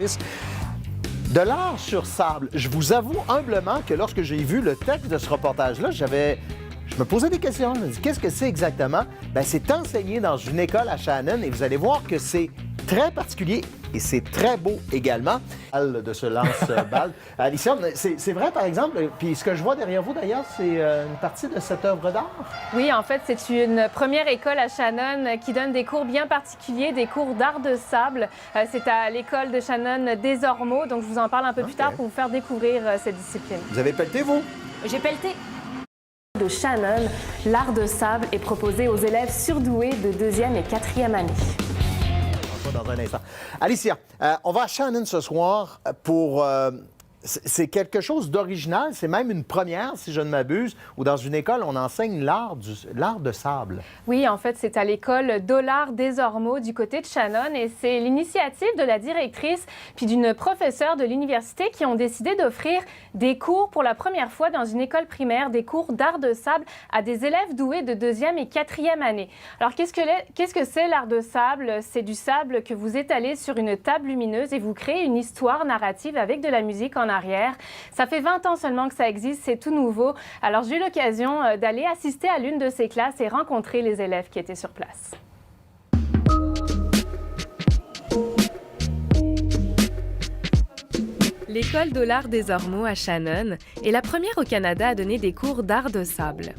De l'art sur sable. Je vous avoue humblement que lorsque j'ai vu le texte de ce reportage-là, je me posais des questions. Je me dis, qu'est-ce que c'est exactement? Bien, c'est enseigné dans une école à Shannon et vous allez voir que c'est très particulier et c'est très beau également. De ce lance-balle. Alicia, c'est vrai, par exemple, puis ce que je vois derrière vous, d'ailleurs, c'est une partie de cette œuvre d'art? Oui, en fait, c'est une première école à Shannon qui donne des cours bien particuliers, des cours d'art de sable. C'est à l'école de Shannon des Ormeaux, donc je vous en parle un peu plus tard pour vous faire découvrir cette discipline. Vous avez pelleté, vous? J'ai pelleté. De Shannon, l'art de sable est proposé aux élèves surdoués de 2e et 4e année. Dans un instant. Alicia, on va à Shannon ce soir pour... c'est quelque chose d'original, c'est même une première, si je ne m'abuse, où dans une école, on enseigne l'art de sable. Oui, en fait, c'est à l'école Dollard des Ormeaux du côté de Shannon et c'est l'initiative de la directrice puis d'une professeure de l'université qui ont décidé d'offrir des cours pour la première fois dans une école primaire, des cours d'art de sable à des élèves doués de 2e et 4e année. Alors, qu'est-ce que c'est l'art de sable? C'est du sable que vous étalez sur une table lumineuse et vous créez une histoire narrative avec de la musique en arrière. Ça fait 20 ans seulement que ça existe, c'est tout nouveau. Alors, j'ai eu l'occasion d'aller assister à l'une de ces classes et rencontrer les élèves qui étaient sur place. L'école Dollard des Ormeaux à Shannon est la première au Canada à donner des cours d'art de sable.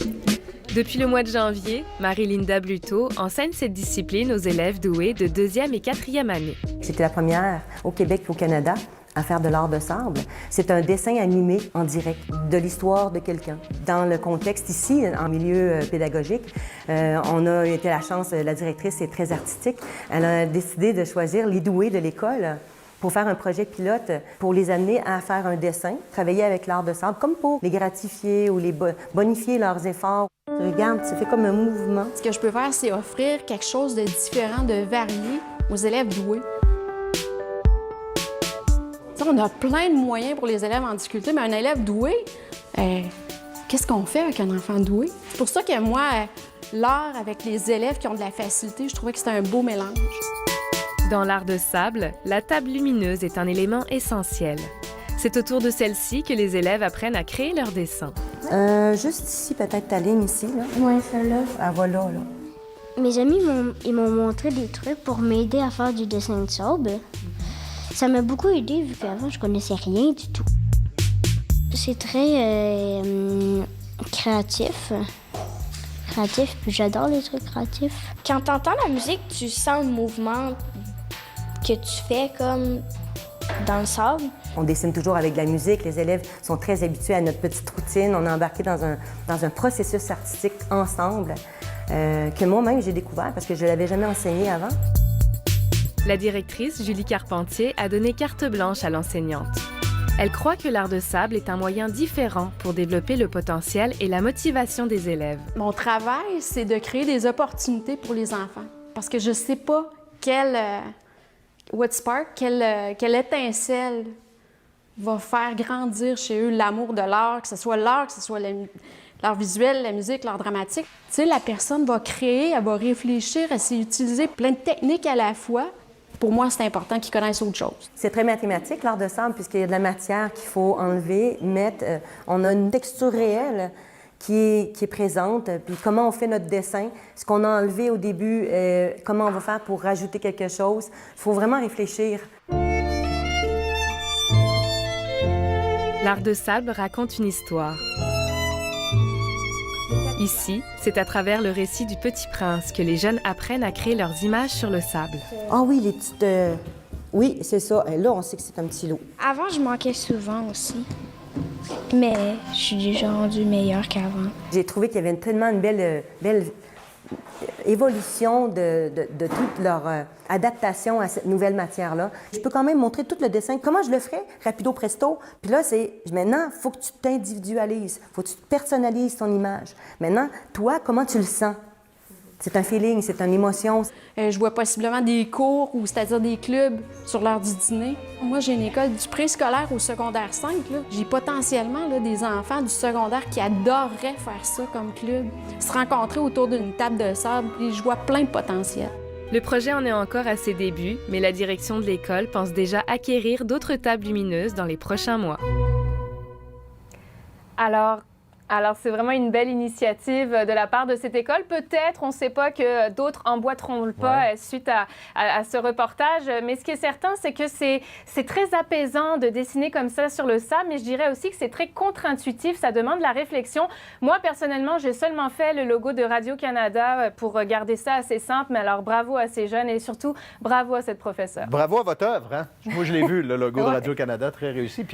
Depuis le mois de janvier, Marie-Linda Bluteau enseigne cette discipline aux élèves doués de 2e et 4e année. J'étais la première au Québec et au Canada à faire de l'art de sable. C'est un dessin animé en direct de l'histoire de quelqu'un. Dans le contexte ici, en milieu pédagogique, on a été la chance, la directrice est très artistique, elle a décidé de choisir les doués de l'école pour faire un projet pilote, pour les amener à faire un dessin, travailler avec l'art de sable, comme pour les gratifier ou les bonifier leurs efforts. Tu regardes, ça fait comme un mouvement. Ce que je peux faire, c'est offrir quelque chose de différent, de varié aux élèves doués. On a plein de moyens pour les élèves en difficulté, mais un élève doué, qu'est-ce qu'on fait avec un enfant doué? C'est pour ça que moi, l'art avec les élèves qui ont de la facilité, je trouvais que c'était un beau mélange. Dans l'art de sable, la table lumineuse est un élément essentiel. C'est autour de celle-ci que les élèves apprennent à créer leurs dessins. Juste ici, peut-être ta ligne ici, là. Oui, celle-là. Ah, voilà, là. Mes amis m'ont montré des trucs pour m'aider à faire du dessin de sable. Ça m'a beaucoup aidé vu qu'avant, je connaissais rien du tout. C'est très créatif. Puis j'adore les trucs créatifs. Quand t'entends la musique, tu sens le mouvement que tu fais comme dans le sable. On dessine toujours avec de la musique. Les élèves sont très habitués à notre petite routine. On est embarqué dans un processus artistique ensemble que moi-même, j'ai découvert parce que je ne l'avais jamais enseigné avant. La directrice, Julie Carpentier, a donné carte blanche à l'enseignante. Elle croit que l'art de sable est un moyen différent pour développer le potentiel et la motivation des élèves. Mon travail, c'est de créer des opportunités pour les enfants. Parce que je ne sais pas quelle étincelle va faire grandir chez eux l'amour de l'art, que ce soit l'art visuel, la musique, l'art dramatique. Tu sais, la personne va créer, elle va réfléchir, elle sait utiliser plein de techniques à la fois. Pour moi, c'est important qu'ils connaissent autre chose. C'est très mathématique, l'art de sable, puisqu'il y a de la matière qu'il faut enlever, mettre. On a une texture réelle qui est présente. Puis comment on fait notre dessin, ce qu'on a enlevé au début, comment on va faire pour rajouter quelque chose. Il faut vraiment réfléchir. L'art de sable raconte une histoire. Ici, c'est à travers le récit du Petit Prince que les jeunes apprennent à créer leurs images sur le sable. Ah oui, les petites... Oui, c'est ça. Et là, on sait que c'est un petit lot. Avant, je manquais souvent aussi. Mais je suis déjà rendue meilleure qu'avant. J'ai trouvé qu'il y avait tellement une belle évolution de toute leur adaptation à cette nouvelle matière-là. Je peux quand même montrer tout le dessin. Comment je le ferais? Rapido presto. Puis là, maintenant, il faut que tu t'individualises. Il faut que tu personnalises ton image. Maintenant, toi, comment tu le sens? C'est un feeling, c'est une émotion. Je vois possiblement des cours, ou c'est-à-dire des clubs sur l'heure du dîner. Moi, j'ai une école du préscolaire au secondaire 5. J'ai potentiellement des enfants du secondaire qui adoreraient faire ça comme club. Se rencontrer autour d'une table de sable, puis je vois plein de potentiel. Le projet en est encore à ses débuts, mais la direction de l'école pense déjà acquérir d'autres tables lumineuses dans les prochains mois. Alors, c'est vraiment une belle initiative de la part de cette école. Peut-être, on ne sait pas que d'autres emboîteront le pas suite à ce reportage. Mais ce qui est certain, c'est que c'est très apaisant de dessiner comme ça sur le sable. Mais je dirais aussi que c'est très contre-intuitif. Ça demande de la réflexion. Moi, personnellement, j'ai seulement fait le logo de Radio-Canada pour garder ça assez simple. Mais alors, bravo à ces jeunes et surtout, bravo à cette professeure. Bravo à votre œuvre. Hein? Moi, je l'ai vu, le logo de Radio-Canada, très réussi. Puis